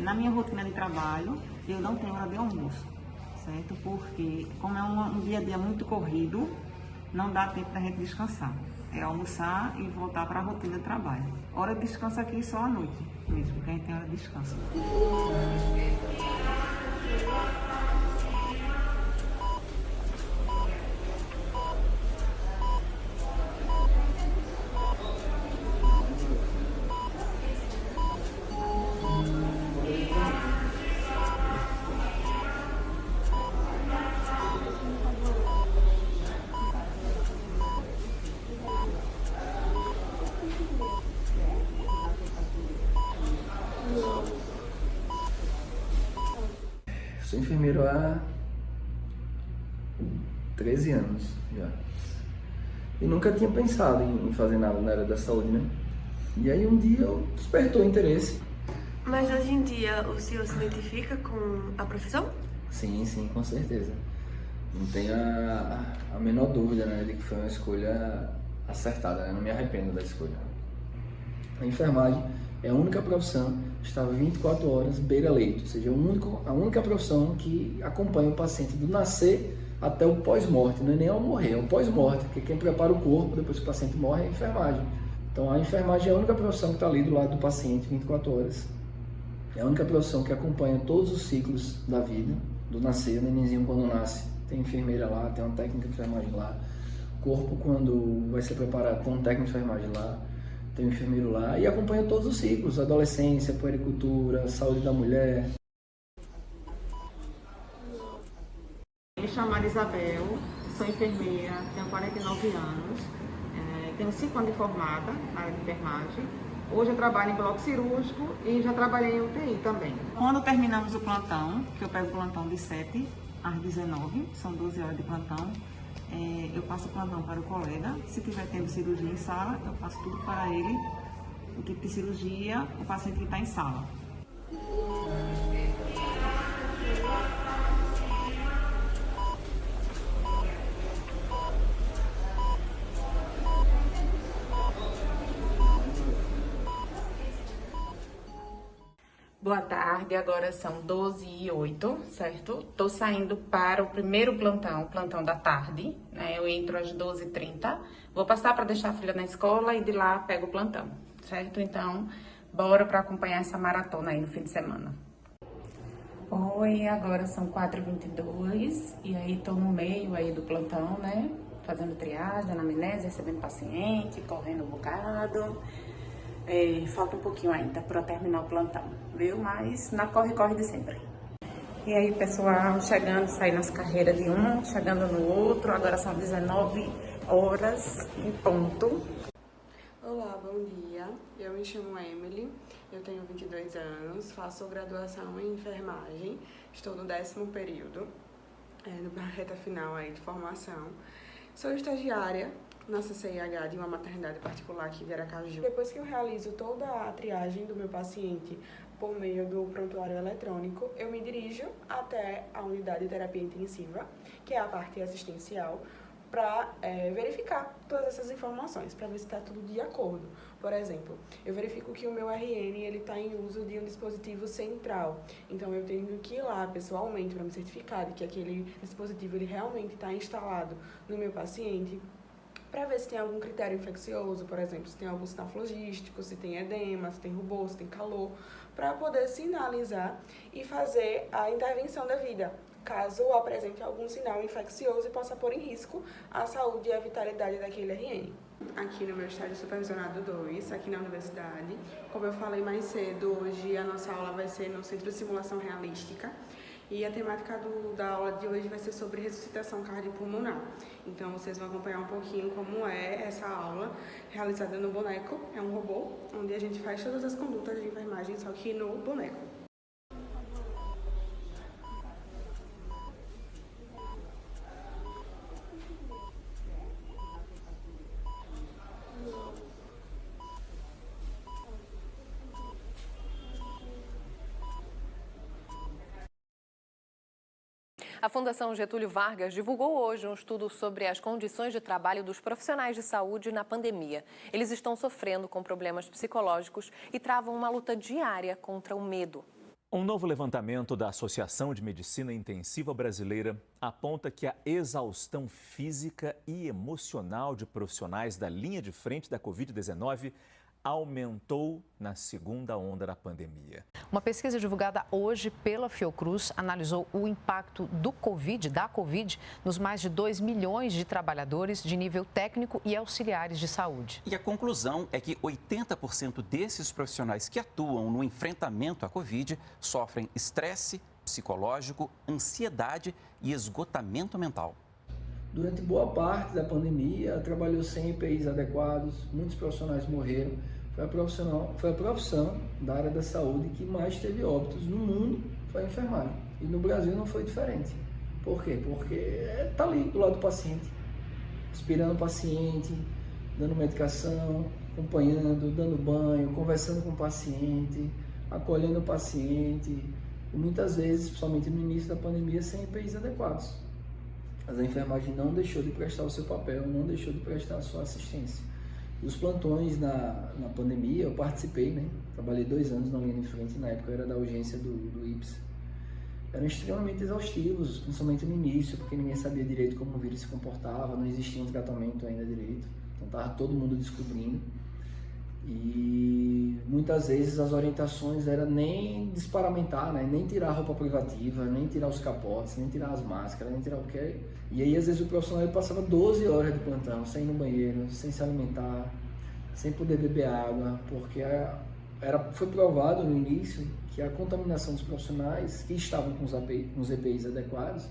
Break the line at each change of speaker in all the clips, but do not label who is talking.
Na minha rotina de trabalho, eu não tenho hora de almoço, certo? Porque, como é um dia a dia muito corrido, não dá tempo da gente descansar. É almoçar e voltar para a rotina de trabalho. Hora de descanso aqui só à noite mesmo, porque a gente tem hora de descanso.
Sou enfermeiro há 13 anos já. E nunca tinha pensado em fazer nada na área da saúde, né? E aí um dia eu despertou o interesse.
Mas hoje em dia o senhor se identifica com a profissão?
Sim, com certeza. Não tenho a menor dúvida, né, de que foi uma escolha acertada, né? Não me arrependo da escolha. A enfermagem é a única profissão que está 24 horas beira-leito, ou seja, a única profissão que acompanha o paciente do nascer até o pós-morte, não é nem ao morrer, é o pós-morte, porque quem prepara o corpo depois que o paciente morre é a enfermagem. Então a enfermagem é a única profissão que está ali do lado do paciente 24 horas. É a única profissão que acompanha todos os ciclos da vida, do nascer, o nenenzinho quando nasce, tem enfermeira lá, tem uma técnica de enfermagem lá. O corpo, quando vai ser preparado, tem um técnico de enfermagem lá, tem um enfermeiro lá, e acompanha todos os ciclos, adolescência, puericultura, saúde da mulher.
Me chamo Isabel, sou enfermeira, tenho 49 anos, tenho 5 anos de formada na área de enfermagem. Hoje eu trabalho em bloco cirúrgico e já trabalhei em UTI também. Quando terminamos o plantão, que eu pego o plantão de 7 às 19, são 12 horas de plantão, eu passo o plantão para o colega. Se tiver tendo cirurgia em sala, eu passo tudo para ele, o tipo de cirurgia, o paciente que está em sala.
Boa tarde, agora são 12h08, certo? Tô saindo para o primeiro plantão, plantão da tarde, né? Eu entro às 12h30, vou passar para deixar a filha na escola e de lá pego o plantão, certo? Então, bora para acompanhar essa maratona aí no fim de semana. Oi, agora são 4h22 e aí tô no meio aí do plantão, né? Fazendo triagem, anamnese, recebendo paciente, correndo um bocado. Falta um pouquinho ainda para terminar o plantão, viu? Mas na corre-corre de sempre. E aí, pessoal, chegando, saindo nas carreiras de um, chegando no outro. Agora são 19 horas em ponto.
Olá, bom dia. Eu me chamo Emily, eu tenho 22 anos, faço graduação em enfermagem, estou no 10º período, na reta final aí de formação. Sou estagiária na CCIH de uma maternidade particular aqui de Aracaju. Depois que eu realizo toda a triagem do meu paciente por meio do prontuário eletrônico, eu me dirijo até a unidade de terapia intensiva, que é a parte assistencial, para verificar todas essas informações, para ver se está tudo de acordo. Por exemplo, eu verifico que o meu RN está em uso de um dispositivo central, então eu tenho que ir lá pessoalmente para me certificar de que aquele dispositivo ele realmente está instalado no meu paciente, para ver se tem algum critério infeccioso, por exemplo, se tem algum sinal flogístico, se tem edema, se tem rubor, se tem calor, para poder sinalizar e fazer a intervenção devida, caso apresente algum sinal infeccioso e possa pôr em risco a saúde e a vitalidade daquele RN. Aqui no meu estágio supervisionado 2, aqui na universidade, como eu falei mais cedo, hoje a nossa aula vai ser no Centro de Simulação Realística, e a temática da aula de hoje vai ser sobre ressuscitação cardiopulmonar. Então, vocês vão acompanhar um pouquinho como é essa aula realizada no boneco. É um robô, onde a gente faz todas as condutas de enfermagem, só que no boneco.
A Fundação Getúlio Vargas divulgou hoje um estudo sobre as condições de trabalho dos profissionais de saúde na pandemia. Eles estão sofrendo com problemas psicológicos e travam uma luta diária contra o medo.
Um novo levantamento da Associação de Medicina Intensiva Brasileira aponta que a exaustão física e emocional de profissionais da linha de frente da Covid-19 aumentou na segunda onda da pandemia.
Uma pesquisa divulgada hoje pela Fiocruz analisou o impacto da Covid nos mais de 2 milhões de trabalhadores de nível técnico e auxiliares de saúde.
E a conclusão é que 80% desses profissionais que atuam no enfrentamento à Covid sofrem estresse psicológico, ansiedade e esgotamento mental.
Durante boa parte da pandemia, trabalhou sem EPIs adequados, muitos profissionais morreram. Foi a profissão da área da saúde que mais teve óbitos no mundo, foi a enfermagem. E no Brasil não foi diferente. Por quê? Porque está ali do lado do paciente, inspirando o paciente, dando medicação, acompanhando, dando banho, conversando com o paciente, acolhendo o paciente. E muitas vezes, principalmente no início da pandemia, sem EPIs adequados. Mas a enfermagem não deixou de prestar o seu papel, não deixou de prestar a sua assistência. Os plantões na pandemia, eu participei, né? Trabalhei 2 anos na linha de frente, na época eu era da urgência do IPS. Eram extremamente exaustivos, principalmente no início, porque ninguém sabia direito como o vírus se comportava, não existia um tratamento ainda direito, então estava todo mundo descobrindo. E muitas vezes as orientações eram nem desparamentar, né? Nem tirar a roupa privativa, nem tirar os capotes, nem tirar as máscaras, nem tirar o que. E aí às vezes o profissional ele passava 12 horas de plantão, sem ir no banheiro, sem se alimentar, sem poder beber água, porque foi provado no início que a contaminação dos profissionais que estavam com os EPIs adequados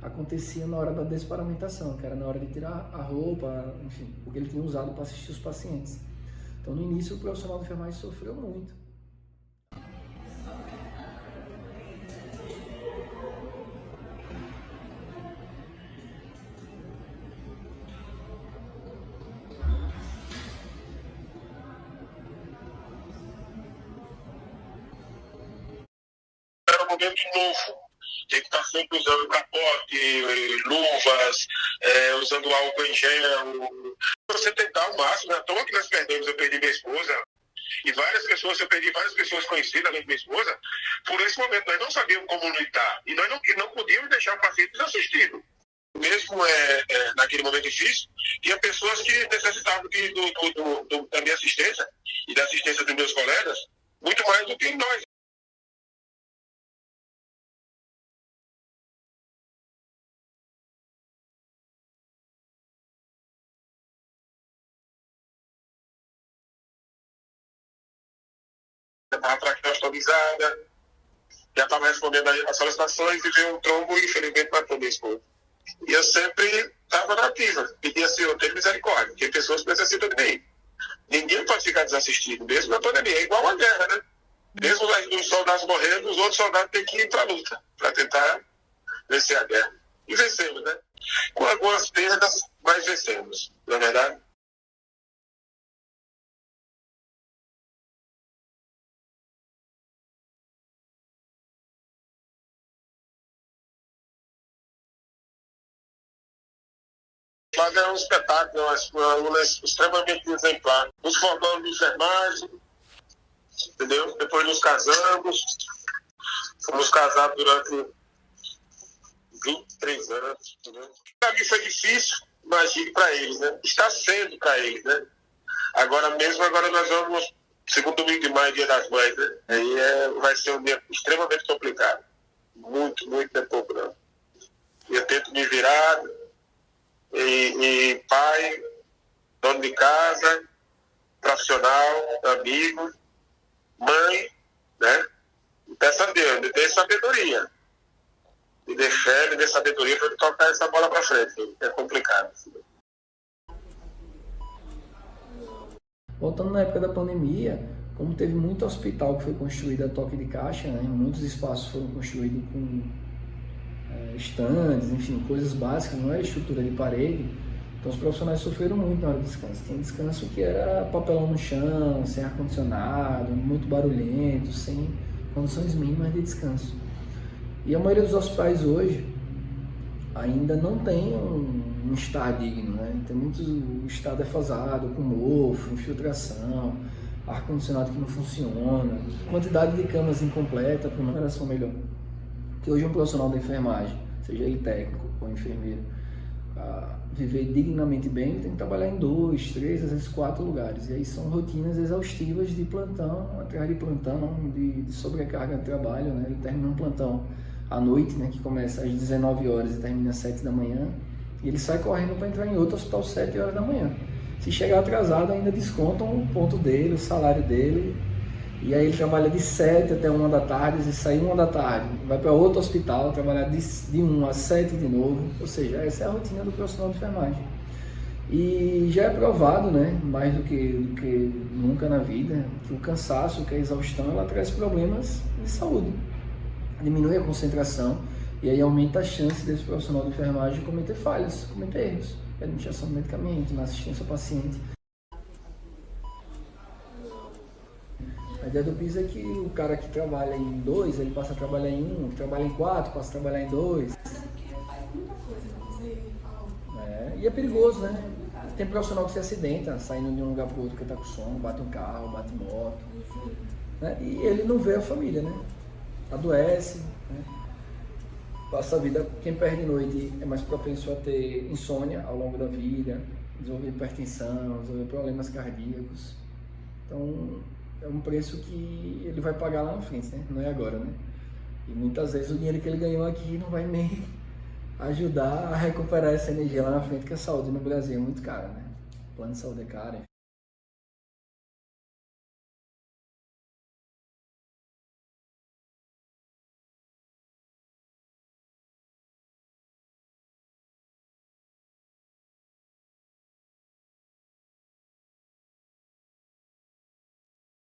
acontecia na hora da desparamentação, que era na hora de tirar a roupa, enfim, o que ele tinha usado para assistir os pacientes. Então, no início, o profissional de enfermagem sofreu muito.
Era um momento novo. Tem que estar sempre usando capote, luvas, usando álcool em gel. Você tentar ao máximo, né? À toa que nós perdemos, eu perdi minha esposa e eu perdi várias pessoas conhecidas, além de minha esposa, por esse momento. Nós não sabíamos como lidar e nós não podíamos deixar o paciente desassistido. Mesmo naquele momento difícil, tinha pessoas que necessitavam da minha assistência e da assistência dos meus colegas muito mais do que nós. Estava traqueostomizada, já estava respondendo as solicitações e veio um trombo e infelizmente matou minha esposa. E eu sempre estava na ativa, pedia Senhor, tenha misericórdia, porque pessoas necessitam de mim. Ninguém pode ficar desassistido, mesmo na pandemia, é igual a guerra, né? Mesmo os soldados morrendo, os outros soldados têm que ir para a luta, para tentar vencer a guerra. E vencemos, né? Com algumas perdas, mas vencemos, não é verdade? Mas é um espetáculo, uma aluna extremamente exemplar. Nos formamos de enfermagem, entendeu? Depois nos casamos. Fomos casados durante 23 anos, entendeu? Para mim foi difícil, imagine para eles, né? Está sendo para eles, né? Agora nós vamos, segundo domingo de maio, Dia das Mães, né? Aí vai ser um dia extremamente complicado. Muito, muito tempo não. Eu tento me virar. E pai, dono de casa, profissional, amigo, mãe, né? Peço a Deus, me dê sabedoria. Me dê fé, me dê sabedoria para eu tocar essa bola para frente. É complicado.
Voltando na época da pandemia, como teve muito hospital que foi construído a toque de caixa, né? Muitos espaços foram construídos com estandes, enfim, coisas básicas, não era estrutura de parede. Então os profissionais sofreram muito na hora do descanso. Tinha descanso que era papelão no chão, sem ar-condicionado, muito barulhento, sem condições mínimas de descanso. E a maioria dos hospitais hoje ainda não tem um estar digno, né? Tem muito estado defasado, com mofo, infiltração, ar-condicionado que não funciona, quantidade de camas incompleta para uma operação melhor. Que hoje um profissional da enfermagem, seja ele técnico ou enfermeiro, viver dignamente bem, tem que trabalhar em 2, 3, às vezes 4 lugares. E aí são rotinas exaustivas de plantão, atrás de plantão, de sobrecarga de trabalho, né? Ele termina um plantão à noite, né, que começa às 19 horas e termina às 7 da manhã, e ele sai correndo para entrar em outro hospital às 7 horas da manhã. Se chegar atrasado, ainda descontam o ponto dele, o salário dele, e aí ele trabalha de 7 até 1 da tarde, e sai 1 da tarde, vai para outro hospital, trabalhar de 1 às 7 de novo, ou seja, essa é a rotina do profissional de enfermagem. E já é provado, né, mais do que nunca na vida, que o cansaço, que a exaustão, ela traz problemas de saúde. Diminui a concentração e aí aumenta a chance desse profissional de enfermagem cometer falhas, cometer erros, na administração do medicamento, na assistência ao paciente. A ideia do PIS é que o cara que trabalha em 2, ele passa a trabalhar em 1, que trabalha em 4, passa a trabalhar em 2. E é perigoso, né? Tem profissional que se acidenta, saindo de um lugar para o outro, que está com sono, bate um carro, bate moto, né? E ele não vê a família, né? Adoece, né? Passa a vida, quem perde noite é mais propenso a ter insônia ao longo da vida, desenvolver hipertensão, desenvolver problemas cardíacos. Então, é um preço que ele vai pagar lá na frente, né? Não é agora, né? E muitas vezes o dinheiro que ele ganhou aqui não vai nem ajudar a recuperar essa energia lá na frente, que a saúde no Brasil é muito cara, né? O plano de saúde é caro.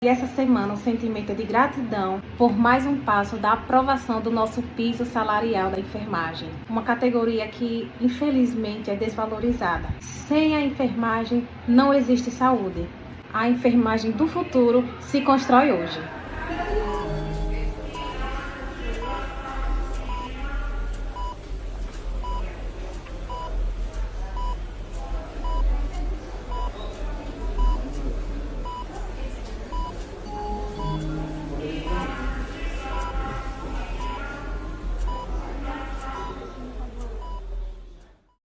E essa semana o sentimento é de gratidão por mais um passo da aprovação do nosso piso salarial da enfermagem. Uma categoria que, infelizmente, é desvalorizada. Sem a enfermagem, não existe saúde. A enfermagem do futuro se constrói hoje.